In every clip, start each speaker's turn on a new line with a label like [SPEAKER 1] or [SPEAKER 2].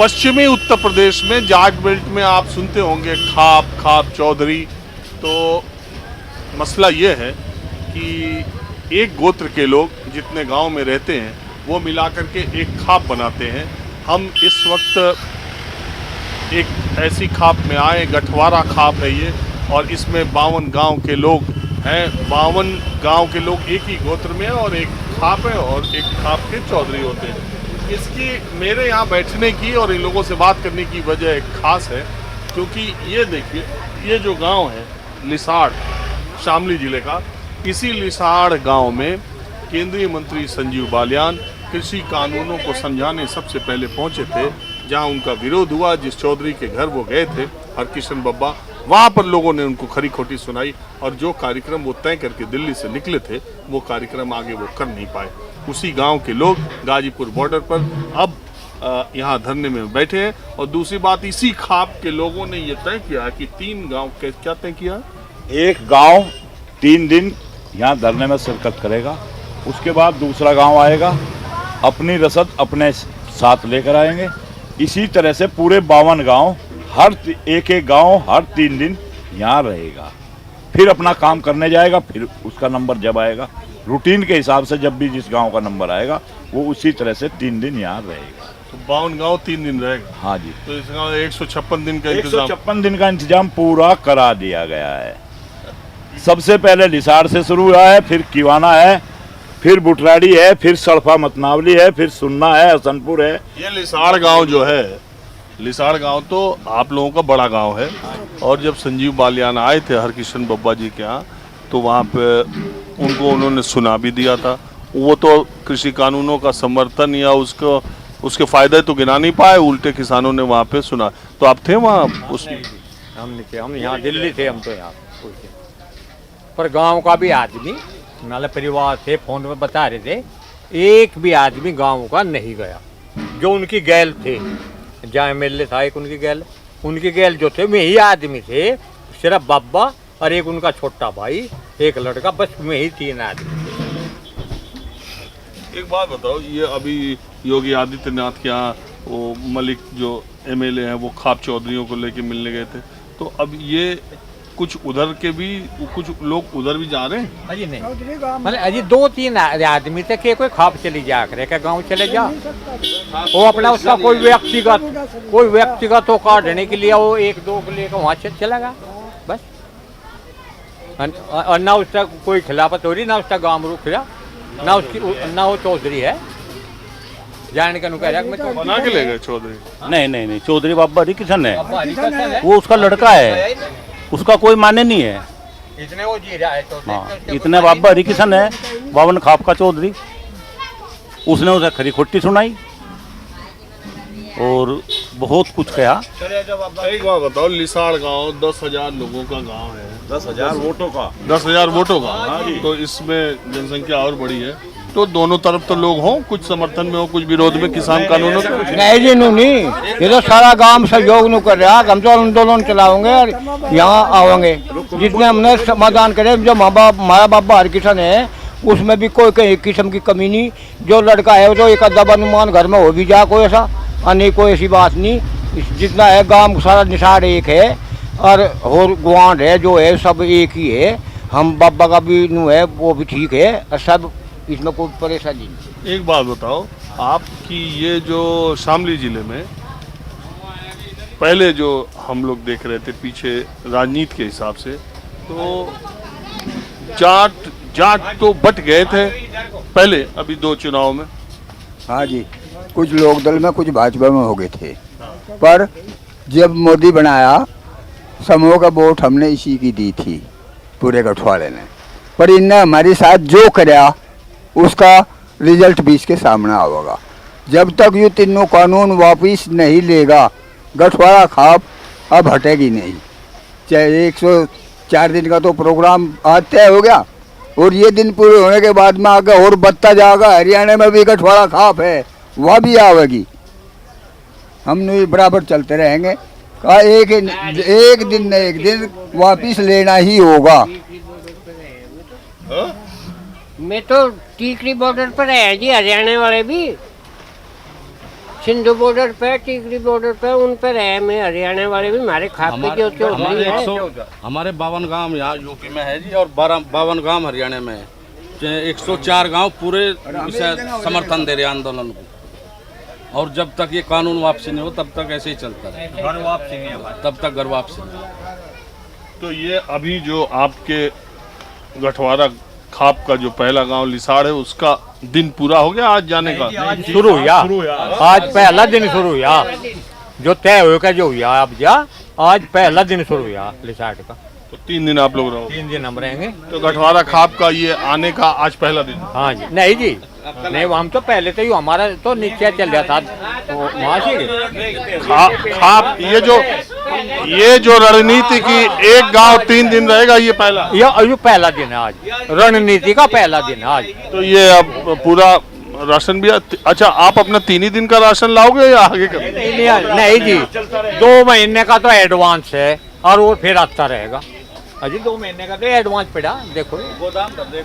[SPEAKER 1] पश्चिमी उत्तर प्रदेश में जाट बेल्ट में आप सुनते होंगे खाप चौधरी। तो मसला ये है कि एक गोत्र के लोग जितने गांव में रहते हैं वो मिलाकर के एक खाप बनाते हैं। हम इस वक्त एक ऐसी खाप में आए, गठवारा खाप है ये, और इसमें 52 गांव के लोग हैं। 52 गांव के लोग एक ही गोत्र में हैं और एक खाप है और एक खाप के चौधरी होते हैं। इसकी मेरे यहाँ बैठने की और इन लोगों से बात करने की वजह एक खास है, क्योंकि ये देखिए, ये जो गांव है लिसाड़, शामली जिले का, इसी लिसाड़ गांव में केंद्रीय मंत्री संजीव बालियान कृषि कानूनों को समझाने सबसे पहले पहुंचे थे। जहां उनका विरोध हुआ, जिस चौधरी के घर वो गए थे, हरकिशन बब्बा, वहां पर लोगों ने उनको खरी खोटी सुनाई और जो कार्यक्रम वो तय करके दिल्ली से निकले थे वो कार्यक्रम आगे वो कर नहीं पाए। उसी गांव के लोग गाजीपुर बॉर्डर पर अब यहाँ धरने में बैठे हैं। और दूसरी बात, इसी खाप के लोगों ने ये तय किया कि 3 गांव क्या तय किया,
[SPEAKER 2] एक गांव 3 दिन यहाँ धरने में शिरकत करेगा, उसके बाद दूसरा गांव आएगा, अपनी रसद अपने साथ लेकर आएंगे। इसी तरह से पूरे 52 गांव, हर एक गांव हर 3 दिन यहाँ रहेगा, फिर अपना काम करने जाएगा। फिर उसका नंबर जब आएगा रूटीन के हिसाब से, जब भी जिस गांव का नंबर आएगा वो उसी तरह से 3 दिन यहाँ रहेगा।
[SPEAKER 1] तो 52 गांव 3 दिन रहेगा।
[SPEAKER 2] हाँ जी।
[SPEAKER 1] तो इस गांव 156 दिन का
[SPEAKER 2] 156 दिन का इंतजाम पूरा करा दिया गया है। सबसे पहले लिसाड़ से शुरू हुआ है, फिर किवाना है, फिर बुटराड़ी है, फिर सड़फा मतनावली है, फिर सुन्ना है, हसनपुर है।
[SPEAKER 1] ये लिसाड़ गांव जो है, लिसाड़ गांव तो आप लोगों का बड़ा गांव है। और जब संजीव बालियान आए थे हरकिशन बब्बा जी के यहाँ, तो वहाँ पे उनको उन्होंने सुना भी दिया था। वो तो कृषि कानूनों का समर्थन या उसके फायदे तो गिना नहीं पाए, उल्टे किसानों ने वहाँ पे सुना। तो आप थे वहाँ?
[SPEAKER 3] हम यहाँ दिल्ली थे, हम तो यहाँ पर गांव का भी आदमी, मतलब परिवार थे, फोन में बता रहे थे, एक भी आदमी गांव का नहीं गया। जो उनकी गैल थे, जहाँ MLA था एक उनकी गैल जो थे, में ही आदमी थे, सिर्फ बब्बा और एक उनका छोटा भाई, एक लड़का, बस में ही 3 आदमी थे।
[SPEAKER 1] एक बात बताओ, ये अभी योगी आदित्यनाथ के यहाँ वो मलिक जो MLA हैं वो खाप चौधरियों को लेके मिलने गए थे, तो अब ये कुछ उधर के भी, कुछ लोग उधर भी जा रहे हैं।
[SPEAKER 3] अजी नहीं, मतलब अजी 2-3 आदमी थे कि कोई खाप चली जा करे क्या गाँव चले जा, वो अपना उसका कोई व्यक्तिगत हो काटने के लिए वो 1-2 को लेकर वहाँ से चला गया बस। और ना उसका कोई खिलाफत हो रही, ना उसका गाँव रुक रहा, ना वो चौधरी है जाने का
[SPEAKER 1] बना के ले गए चौधरी।
[SPEAKER 2] नहीं, चौधरी बाबा हरिकिशन है, वो उसका लड़का है, उसका कोई माने नहीं है।
[SPEAKER 3] इतने वो जी रहा है तो
[SPEAKER 2] हाँ, इतने बाबा हरिकिशन है, 52 खाप का चौधरी, उसने उसे खरी खोटी सुनाई और बहुत कुछ कहा।
[SPEAKER 1] एक बात बताओ, लिसाड़ गांव 10,000 लोगों का गांव है,
[SPEAKER 2] 10,000 वोटों का,
[SPEAKER 1] 10,000 वोटों का, तो इसमें जनसंख्या और बड़ी है। तो दोनों तरफ तो लोग हों, कुछ समर्थन में हो, कुछ विरोध में, किसान कानूनों के।
[SPEAKER 4] नहीं जी, नहीं, ये तो सारा गांव सहयोग नहीं कर रहा। हम तो आंदोलन चलाओगे और यहाँ आओगे, जितने हमने समाधान करे। जो हमारा बाबा हरकिशन है, उसमें भी कोई कहीं किस्म की कमी नहीं। जो लड़का है वो तो एक अदब अनुमान घर में हो भी जा, कोई ऐसा नहीं, कोई ऐसी बात नहीं। जितना है गांव सारा निसाड़ एक है और गुआंढ है जो है सब एक ही है। हम बाबा का भी नू है, वो भी ठीक है, और सब इसमें कोई परेशानी नहीं।
[SPEAKER 1] एक बात बताओ, आपकी ये जो शामली जिले में पहले जो हम लोग देख रहे थे पीछे राजनीति के हिसाब से, तो जाट तो बट गए थे पहले, अभी 2 चुनाव में।
[SPEAKER 5] हाँ जी, कुछ लोक दल में, कुछ भाजपा में हो गए थे, पर जब मोदी बनाया, समूह का वोट हमने इसी की दी थी, पूरे गठवाले ने। पर इनने हमारे साथ जो कराया उसका रिजल्ट भी इसके सामने आएगा। जब तक ये तीनों कानून वापिस नहीं लेगा, गठवाला खाप अब हटेगी नहीं। चाहे 104 दिन का तो प्रोग्राम आज तय हो गया, और ये दिन पूरे होने के बाद में आगे और बढ़ता जाएगा। हरियाणा में भी गठवाला खाप है, वह भी आवेगी। हम बराबर चलते रहेंगे। एक दिन न एक दिन वापिस लेना ही होगा।
[SPEAKER 6] मैं तो टीकरी बॉर्डर पर है जी, हरियाणा वाले भी सिंधु बॉर्डर पे, टिकरी बॉर्डर पे, उन पर रहे में हरियाणा वाले भी हमारे खाते जो चौधरी है।
[SPEAKER 7] हमारे 52 गांव यहाँ यूपी में है जी, और 52 गांव हरियाणा में है। 104 गांव पूरे इसे समर्थन दे रहे हैं आंदोलन को, और जब तक ये कानून वापसी नहीं हो तब तक ऐसे ही चलता है।
[SPEAKER 3] घर वापसी नहीं है,
[SPEAKER 7] तब तक घर वापसी नहीं।
[SPEAKER 1] तो ये अभी जो आपके गठवारा खाप का जो पहला गांव लिसाड़ है उसका दिन पूरा हो गया आज जाने का?
[SPEAKER 3] शुरू हुआ, आज पहला दिन शुरू हुआ, जो तय होगा जो हुआ अब जा, आज पहला दिन शुरू हुआ लिसाड़ का।
[SPEAKER 1] तो 3 दिन आप लोग रहो?
[SPEAKER 3] 3 दिन हम रहेंगे।
[SPEAKER 1] तो गठवारा खाप का ये आने का आज पहला दिन?
[SPEAKER 3] हाँ जी, नहीं जी, नहीं, हम तो पहले से ही हमारा तो नीचे चल रहा था, तो वहाँ से
[SPEAKER 1] खाप ये जो रणनीति की एक गांव 3 दिन रहेगा, ये पहला?
[SPEAKER 3] ये पहला दिन है आज, रणनीति का पहला दिन है आज।
[SPEAKER 1] तो ये अब पूरा राशन भी अच्छा, आप अपना 3 ही दिन का राशन लाओगे या आगे का?
[SPEAKER 3] नहीं जी, 2 महीने का तो एडवांस है, और वो फिर आता रहेगा। अजी 2 महीने का तो एडवांस पड़ा, देखो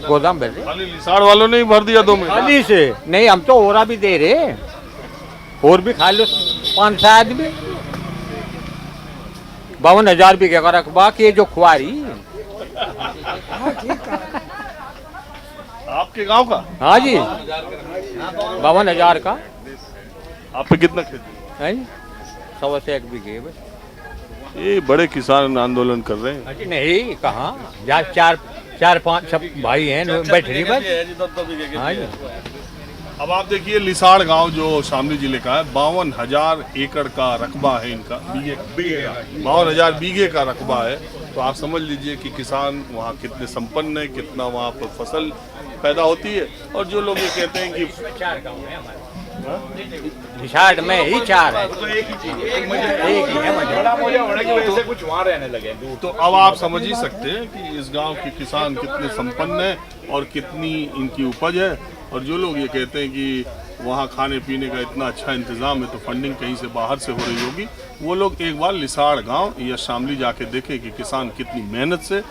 [SPEAKER 3] गोदाम भर रहे।
[SPEAKER 1] खाली लिसाड़ वालों ने ही भर दिया 2 महीने?
[SPEAKER 3] खाली से नहीं, हम तो और भी दे रहे, और भी खा लो 500 आदमी। 52,000 बीघे का रकबा के जो खुआरी
[SPEAKER 1] आपके गांव का?
[SPEAKER 3] हाँ जी, 52,000 का।
[SPEAKER 1] आप पे कितना खेती
[SPEAKER 3] है? 100 से 1 बीघे बस।
[SPEAKER 1] ये बड़े किसान आंदोलन कर रहे हैं?
[SPEAKER 3] अजी नहीं, कहाँ, जहाँ 4-5 सब भाई हैं बैठ रही बस। हाँ जी।
[SPEAKER 1] अब आप देखिए लिसाड़ गांव जो शामली जिले का है, 52,000 एकड़ का रकबा है इनका, 52,000 बीघे का रकबा है। तो आप समझ लीजिए कि किसान वहाँ कितने संपन्न है, कितना वहाँ पर फसल पैदा होती है। और जो लोग ये कहते हैं कि
[SPEAKER 3] 4 गाँव है हमारे, लिसाड़ में ही 4 है,
[SPEAKER 2] कुछ वहाँ रहने लगे।
[SPEAKER 1] तो अब आप समझ ही सकते हैं कि इस गांव के किसान कितने संपन्न हैं और कितनी इनकी उपज है। और जो लोग ये कहते हैं कि वहाँ खाने पीने का इतना अच्छा इंतज़ाम है तो फंडिंग कहीं से बाहर से हो रही होगी, वो लोग एक बार लिसाड़ गांव या शामली जाके देखें कि किसान कितनी मेहनत से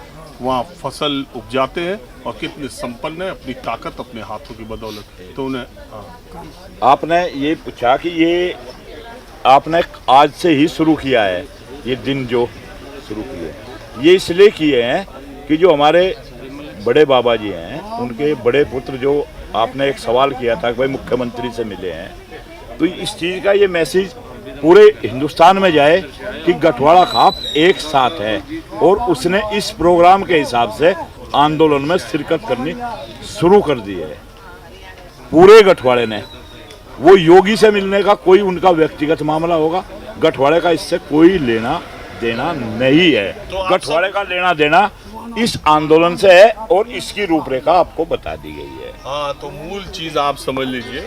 [SPEAKER 1] वहाँ फसल उपजाते हैं और कितने संपन्न है अपनी ताकत अपने हाथों की बदौलत। तो उन्हें
[SPEAKER 2] आपने ये पूछा कि ये आपने आज से ही शुरू किया है, ये दिन जो शुरू किए, ये इसलिए किए हैं कि जो हमारे बड़े बाबा जी हैं, उनके बड़े पुत्र, जो आपने एक सवाल किया था कि भाई मुख्यमंत्री से मिले हैं, तो इस चीज़ का ये मैसेज पूरे हिंदुस्तान में जाए कि गठवाड़ा खाप एक साथ है। और उसने इस प्रोग्राम के हिसाब से आंदोलन में शिरकत करनी शुरू कर दी है पूरे गठवाड़े ने। वो योगी से मिलने का कोई उनका व्यक्तिगत मामला होगा, गठवाड़े का इससे कोई लेना देना नहीं है।
[SPEAKER 1] तो
[SPEAKER 2] गठवाड़े का लेना देना इस आंदोलन से है, और इसकी रूपरेखा आपको बता दी गई है।
[SPEAKER 1] हाँ, तो मूल चीज़ आप समझ लीजिए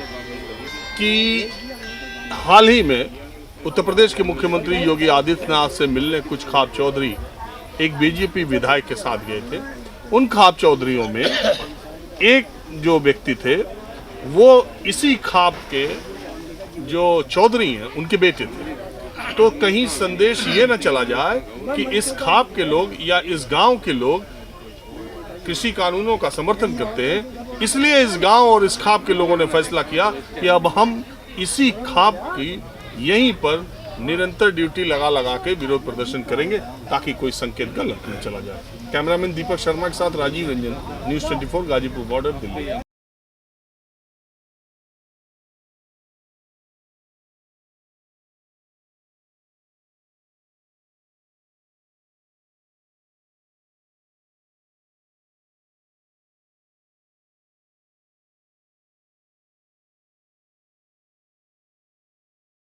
[SPEAKER 1] कि हाल ही में उत्तर प्रदेश के मुख्यमंत्री योगी आदित्यनाथ से मिलने कुछ खाप चौधरी एक बीजेपी विधायक के साथ गए थे। उन खाप चौधरियों में एक जो व्यक्ति थे वो इसी खाप के जो चौधरी हैं उनके बेटे थे। तो कहीं संदेश ये न चला जाए कि इस खाप के लोग या इस गांव के लोग कृषि कानूनों का समर्थन करते हैं, इसलिए इस गांव और इस खाप के लोगों ने फैसला किया कि अब हम इसी खाप की यहीं पर निरंतर ड्यूटी लगा के विरोध प्रदर्शन करेंगे, ताकि कोई संकेत गलत न चला जाए। कैमरामैन दीपक शर्मा के साथ राजीव रंजन, न्यूज़ 24 गाजीपुर बॉर्डर, दिल्ली।